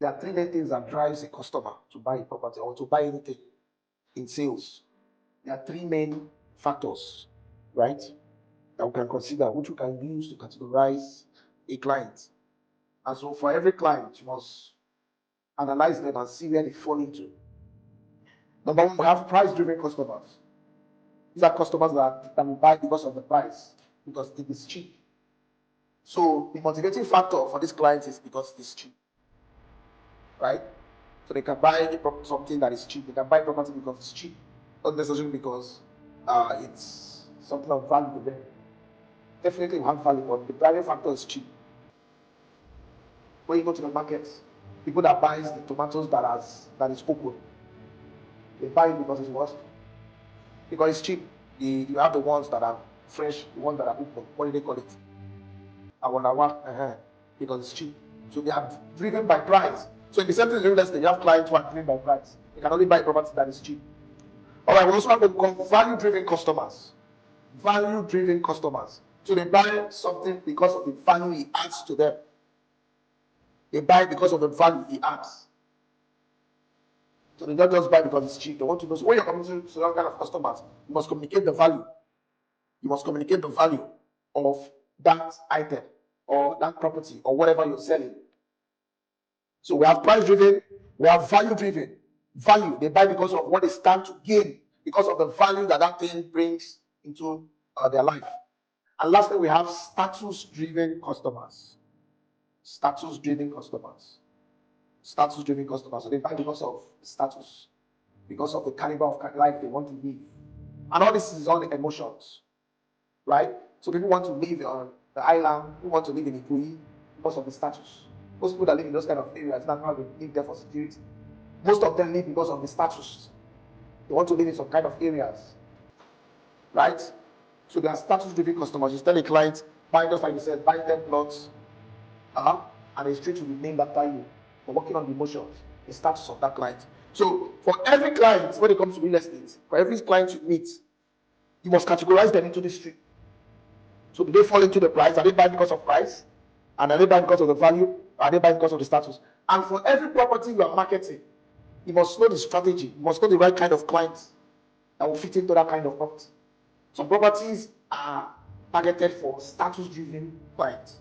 There are three main things that drives a customer to buy a property or to buy anything in sales. There are three main factors, right, that we can consider, which we can use to categorize a client. And so for every client, you must analyze them and see where they fall into. Number one, we have price-driven customers. These are customers that will buy because of the price, because it is cheap. So the motivating factor for these clients is because it is cheap, right? So they can buy something that is cheap. They can buy property because it's cheap, not necessarily because it's something of value to them. Definitely you have value, but the driving factor is cheap. When you go to the market, people that buys the tomatoes that is open, they buy it because it's what? Because it's cheap. You have the ones that are fresh, the ones that are open. What do they call it? Because it's cheap. So they are driven by price. So in the same thing in real estate, you have clients who are driven by price. They can only buy property that is cheap. All right, we also have value-driven customers. Value-driven customers. So they buy something because of the value it adds to them. They buy because of the value it adds. So they don't just buy because it's cheap. They want to know. So when you're communicating to that kind of customers, you must communicate the value. You must communicate the value of that item or that property or whatever you're selling. So we have price-driven, we have value-driven. Value, they buy because of what they stand to gain, because of the value that that thing brings into their life. And lastly, we have status-driven customers. Status-driven customers. Status-driven customers. So they buy because of status, because of the caliber of life they want to live. And all this is all the emotions, right? So people want to live on the island, people want to live in Ikoyi because of the status. Most people that live in those kind of areas, that's how they live there for security. Most of them live because of the status. They want to live in some kind of areas, right? So they are status-driven customers. You tell a client, buy, just like you said, buy 10 plots, and a street will be named after you for working on the emotions, the status of that client. So for every client, when it comes to real estate, for every client you meet, you must categorize them into this street. So do they fall into the price? Are they buying because of price? And are they buying because of the value? Are they buying because of the status? And for every property you are marketing, you must know the strategy. You must know the right kind of clients that will fit into that kind of property. Some properties are targeted for status-driven clients.